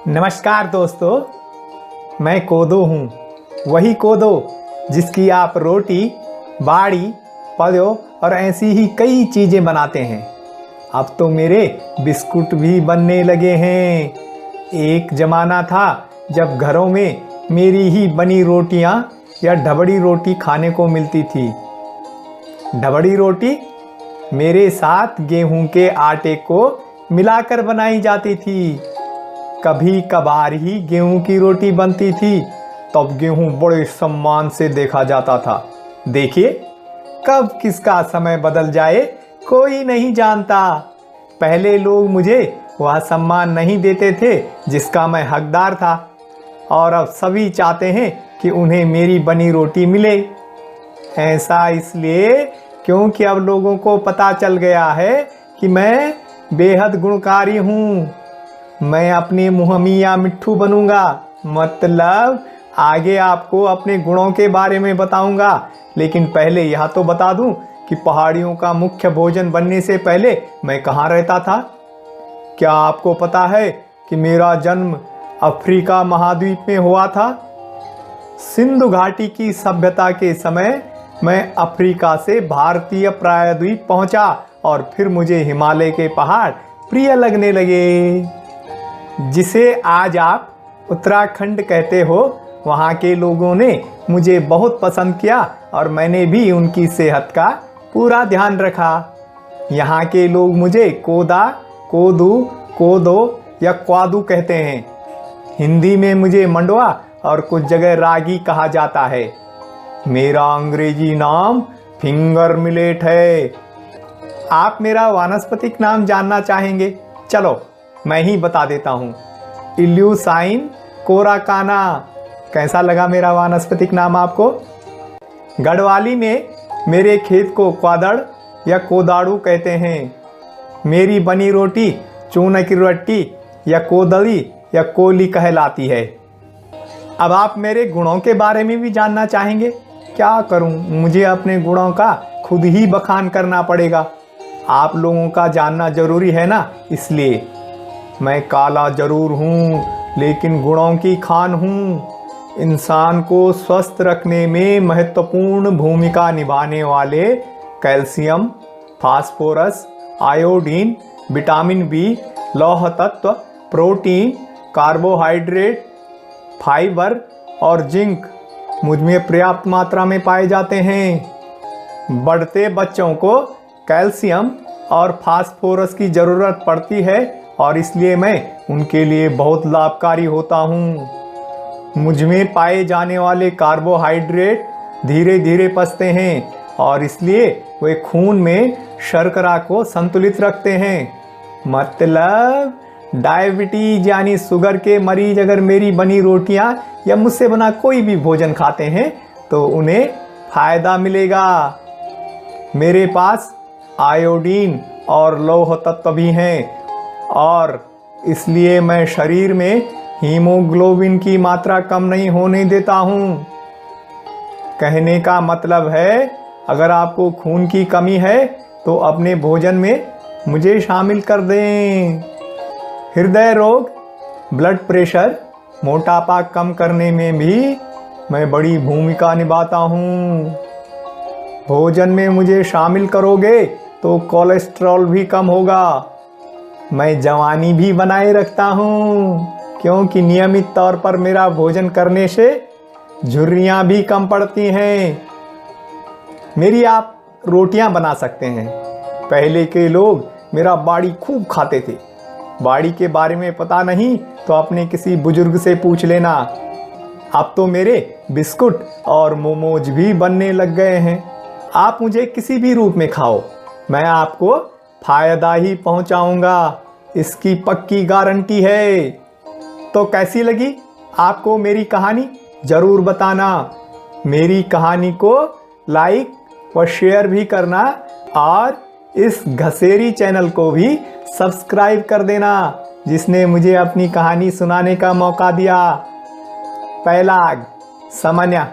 नमस्कार दोस्तों, मैं कोदो हूँ। वही कोदो जिसकी आप रोटी, बाड़ी, पदो और ऐसी ही कई चीज़ें बनाते हैं। अब तो मेरे बिस्कुट भी बनने लगे हैं। एक ज़माना था जब घरों में मेरी ही बनी रोटियाँ या ढबड़ी रोटी खाने को मिलती थी। ढबड़ी रोटी मेरे साथ गेहूं के आटे को मिलाकर बनाई जाती थी। कभी कभार ही गेहूं की रोटी बनती थी, तब गेहूं बड़े सम्मान से देखा जाता था। देखिए, कब किसका समय बदल जाए कोई नहीं जानता। पहले लोग मुझे वह सम्मान नहीं देते थे जिसका मैं हकदार था, और अब सभी चाहते हैं कि उन्हें मेरी बनी रोटी मिले। ऐसा इसलिए क्योंकि अब लोगों को पता चल गया है कि मैं बेहद गुणकारी हूँ। मैं अपने मुँह मियाँ मिट्ठू बनूंगा, मतलब आगे आपको अपने गुणों के बारे में बताऊंगा। लेकिन पहले यह तो बता दूं कि पहाड़ियों का मुख्य भोजन बनने से पहले मैं कहाँ रहता था। क्या आपको पता है कि मेरा जन्म अफ्रीका महाद्वीप में हुआ था? सिंधु घाटी की सभ्यता के समय मैं अफ्रीका से भारतीय प्रायद्वीप पहुंचा और फिर मुझे हिमालय के पहाड़ प्रिय लगने लगे। जिसे आज आप उत्तराखंड कहते हो, वहाँ के लोगों ने मुझे बहुत पसंद किया और मैंने भी उनकी सेहत का पूरा ध्यान रखा। यहाँ के लोग मुझे कोदा, कोदू, कोदो या क्वादू कहते हैं। हिंदी में मुझे मंडवा और कुछ जगह रागी कहा जाता है। मेरा अंग्रेजी नाम फिंगर मिलेट है। आप मेरा वानस्पतिक नाम जानना चाहेंगे? चलो मैं ही बता देता हूँ। इल्यूसाइन कोराकाना। कैसा लगा मेरा वानस्पतिक नाम आपको? गढ़वाली में मेरे खेत को क्वादड़ या कोदाड़ू कहते हैं। मेरी बनी रोटी चूना की रोटी या कोदड़ी या कोली कहलाती है। अब आप मेरे गुणों के बारे में भी जानना चाहेंगे? क्या करूं, मुझे अपने गुणों का खुद ही बखान करना पड़ेगा। आप लोगों का जानना जरूरी है ना, इसलिए। मैं काला जरूर हूँ, लेकिन गुणों की खान हूँ। इंसान को स्वस्थ रखने में महत्वपूर्ण भूमिका निभाने वाले calcium, phosphorus, iodine, vitamin B, लौह तत्व, प्रोटीन, कार्बोहाइड्रेट, फाइबर और जिंक मुझ में पर्याप्त मात्रा में पाए जाते हैं। बढ़ते बच्चों को कैल्शियम और फास्फोरस की ज़रूरत पड़ती है और इसलिए मैं उनके लिए बहुत लाभकारी होता हूँ। मुझ में पाए जाने वाले कार्बोहाइड्रेट धीरे धीरे पचते हैं और इसलिए वे खून में शर्करा को संतुलित रखते हैं। मतलब डायबिटीज यानी शुगर के मरीज अगर मेरी बनी रोटियां या मुझसे बना कोई भी भोजन खाते हैं तो उन्हें फायदा मिलेगा। मेरे पास आयोडीन और लौह तत्व भी हैं और इसलिए मैं शरीर में हीमोग्लोबिन की मात्रा कम नहीं होने देता हूँ। कहने का मतलब है, अगर आपको खून की कमी है तो अपने भोजन में मुझे शामिल कर दें। हृदय रोग, ब्लड प्रेशर, मोटापा कम करने में भी मैं बड़ी भूमिका निभाता हूँ। भोजन में मुझे शामिल करोगे तो कोलेस्ट्रॉल भी कम होगा। मैं जवानी भी बनाए रखता हूँ, क्योंकि नियमित तौर पर मेरा भोजन करने से झुर्रियाँ भी कम पड़ती हैं। मेरी आप रोटियाँ बना सकते हैं। पहले के लोग मेरा बाड़ी खूब खाते थे। बाड़ी के बारे में पता नहीं तो अपने किसी बुजुर्ग से पूछ लेना। अब तो मेरे बिस्कुट और मोमोज भी बनने लग गए हैं। आप मुझे किसी भी रूप में खाओ, मैं आपको फायदा ही पहुंचाऊंगा, इसकी पक्की गारंटी है। तो कैसी लगी आपको मेरी कहानी? ज़रूर बताना। मेरी कहानी को लाइक व शेयर भी करना और इस घसेरी चैनल को भी सब्सक्राइब कर देना, जिसने मुझे अपनी कहानी सुनाने का मौका दिया। पहला सामान्य